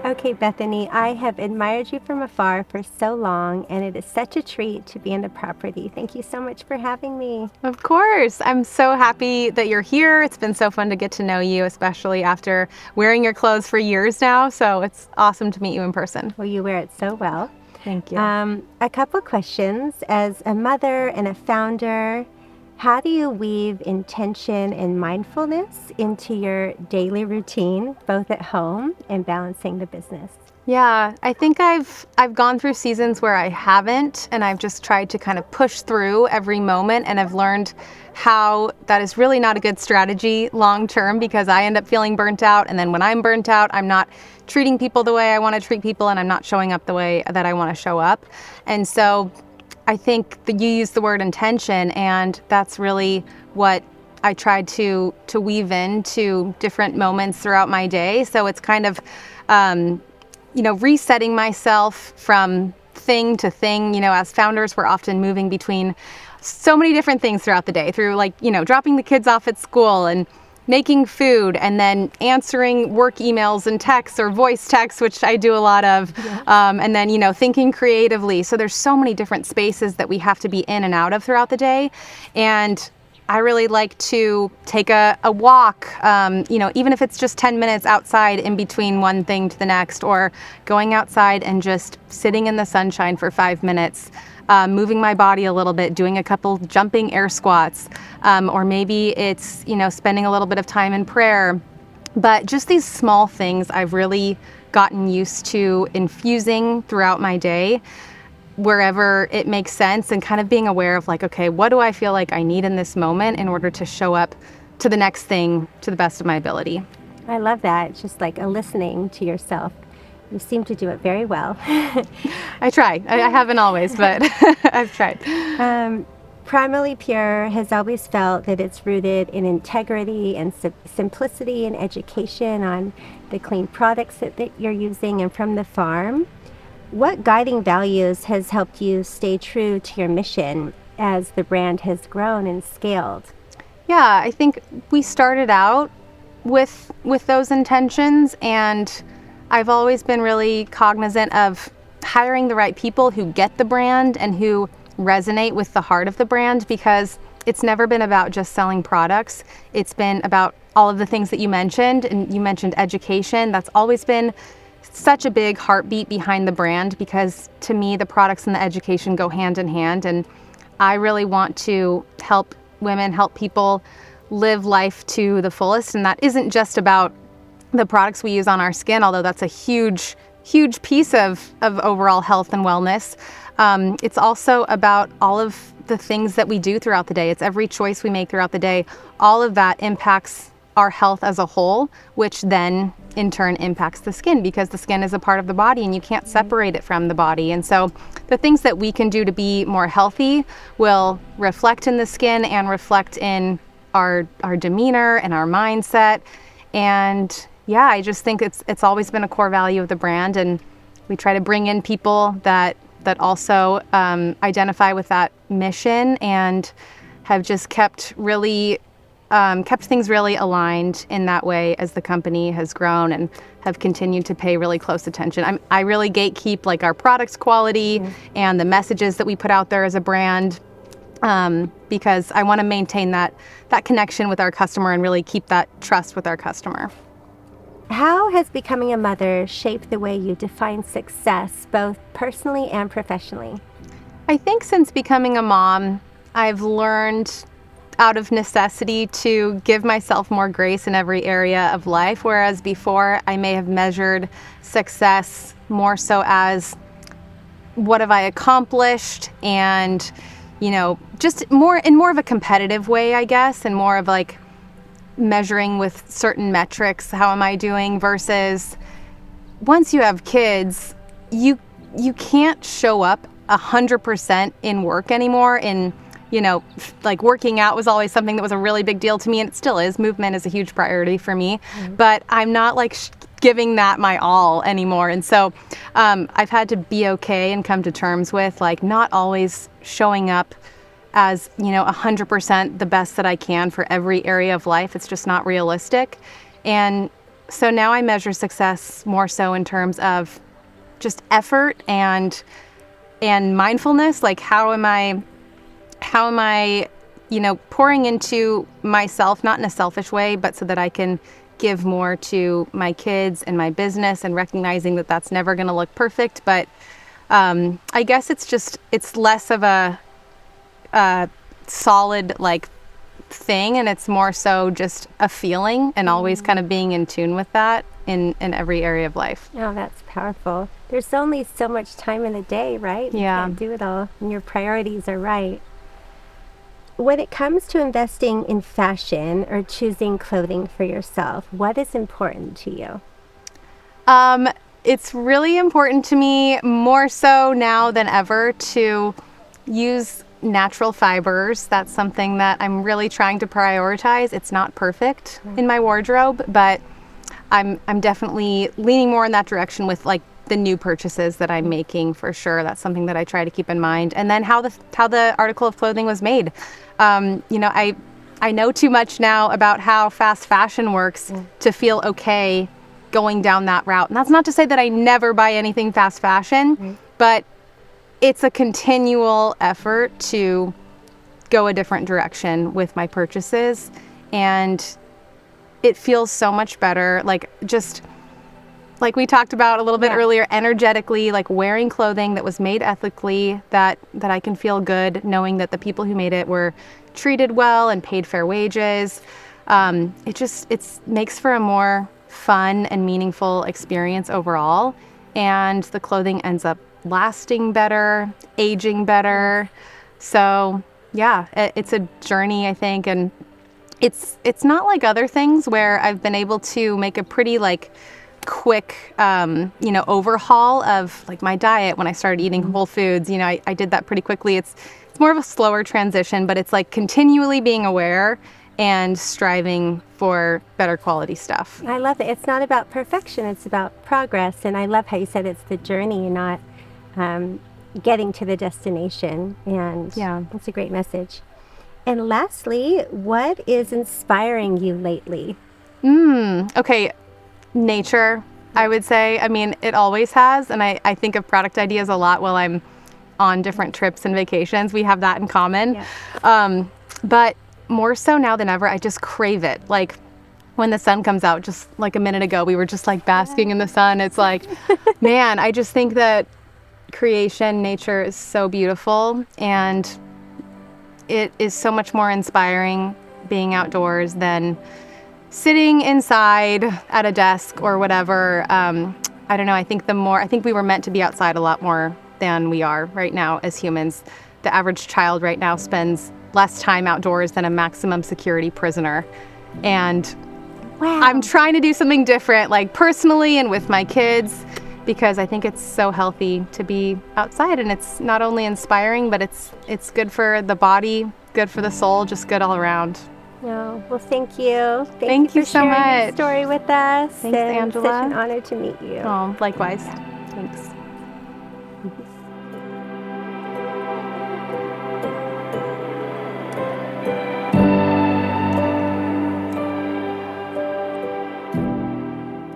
Okay, Bethany, I have admired you from afar for so long, and it is such a treat to be in the property. Thank you so much for having me. Of course. I'm so happy that you're here. It's been so fun to get to know you, especially after wearing your clothes for years now. So it's awesome to meet you in person. Well, you wear it so well. Thank you. A couple questions. As a mother and a founder, how do you weave intention and mindfulness into your daily routine, both at home and balancing the business? Yeah, I think I've gone through seasons where I haven't, and I've just tried to kind of push through every moment, and I've learned how that is really not a good strategy long term, because I end up feeling burnt out, and then when I'm burnt out, I'm not treating people the way I want to treat people, and I'm not showing up the way that I want to show up. And so I think that you use the word intention, and that's really what I tried to weave into different moments throughout my day. So it's kind of resetting myself from thing to thing. As founders, we're often moving between so many different things throughout the day, through dropping the kids off at school and making food, and then answering work emails and texts or voice texts, which I do a lot of, and then, thinking creatively. So there's so many different spaces that we have to be in and out of throughout the day. And I really like to take a walk, even if it's just 10 minutes outside in between one thing to the next, or going outside and just sitting in the sunshine for 5 minutes, moving my body a little bit, doing a couple jumping air squats, or maybe it's, spending a little bit of time in prayer. But just these small things I've really gotten used to infusing throughout my day, wherever it makes sense, and kind of being aware of okay, what do I feel like I need in this moment in order to show up to the next thing to the best of my ability. I love that. It's just like a listening to yourself. You seem to do it very well. I try. I haven't always, but I've tried. Primally Pure has always felt that it's rooted in integrity and simplicity and education on the clean products that you're using and from the farm. What guiding values has helped you stay true to your mission as the brand has grown and scaled? Yeah, I think we started out with those intentions, and I've always been really cognizant of hiring the right people who get the brand and who resonate with the heart of the brand, because it's never been about just selling products. It's been about all of the things that you mentioned, and you mentioned education. That's always been such a big heartbeat behind the brand, because to me the products and the education go hand in hand, and I really want to help women, help people live life to the fullest. And that isn't just about the products we use on our skin, although that's a huge piece of overall health and wellness. It's also about all of the things that we do throughout the day. It's every choice we make throughout the day. All of that impacts our health as a whole, which then in turn impacts the skin, because the skin is a part of the body and you can't separate it from the body. And so the things that we can do to be more healthy will reflect in the skin and reflect in our demeanor and our mindset. And yeah, I just think it's always been a core value of the brand, and we try to bring in people that also identify with that mission, and have just kept things really aligned in that way as the company has grown, and have continued to pay really close attention. I really gatekeep our product's quality and the messages that we put out there as a brand, because I want to maintain that connection with our customer and really keep that trust with our customer. How has becoming a mother shaped the way you define success, both personally and professionally? I think since becoming a mom, I've learned out of necessity to give myself more grace in every area of life, whereas before I may have measured success more so as what have I accomplished, and just more of a competitive way, I guess, and more of measuring with certain metrics, how am I doing, versus once you have kids, you can't show up 100% in work anymore. Working out was always something that was a really big deal to me, and it still is. Movement is a huge priority for me, but I'm not giving that my all anymore. And so I've had to be okay and come to terms with not always showing up as 100% the best that I can for every area of life. It's just not realistic. And so now I measure success more so in terms of just effort and mindfulness. Like how am I, pouring into myself, not in a selfish way, but so that I can give more to my kids and my business, and recognizing that that's never going to look perfect. But I guess it's less of a solid like thing, and it's more so just a feeling, and always kind of being in tune with that in every area of life. Oh, that's powerful. There's only so much time in a day, right? Yeah. You can't do it all, and your priorities are right. When it comes to investing in fashion or choosing clothing for yourself, what is important to you? It's really important to me, more so now than ever, to use natural fibers. That's something that I'm really trying to prioritize. It's not perfect in my wardrobe, but I'm definitely leaning more in that direction with like the new purchases that I'm making, for sure. That's something that I try to keep in mind. And then how the article of clothing was made. I know too much now about how fast fashion works to feel okay going down that route. And that's not to say that I never buy anything fast fashion, but it's a continual effort to go a different direction with my purchases. And it feels so much better, like just like we talked about a little bit earlier, energetically, like wearing clothing that was made ethically, that I can feel good knowing that the people who made it were treated well and paid fair wages. It makes for a more fun and meaningful experience overall. And the clothing ends up lasting better, aging better. So yeah, it's a journey, I think. And it's not like other things where I've been able to make a pretty like quick overhaul of like my diet when I started eating whole foods. I did that pretty quickly. It's more of a slower transition, but it's like continually being aware and striving for better quality stuff. I love it. It's not about perfection, it's about progress. And I love how you said it's the journey and not getting to the destination. And that's a great message. And lastly, what is inspiring you lately? Okay, nature, I would say. I mean, it always has. And I think of product ideas a lot while I'm on different trips and vacations. We have that in common. Yeah. But more so now than ever, I just crave it. Like when the sun comes out, just like a minute ago, we were just like basking in the sun. It's like, man, I just think that creation, nature is so beautiful, and it is so much more inspiring being outdoors than sitting inside at a desk or whatever. I don't know. I think we were meant to be outside a lot more than we are right now as humans. The average child right now spends less time outdoors than a maximum security prisoner. And I'm trying to do something different, like personally and with my kids, because I think it's so healthy to be outside, and it's not only inspiring, but it's good for the body, good for the soul, just good all around. Oh, well, thank you. Thank you for so sharing much. your story with us. Thanks, and Angela. Such an honor to meet you. Oh, likewise. Thanks.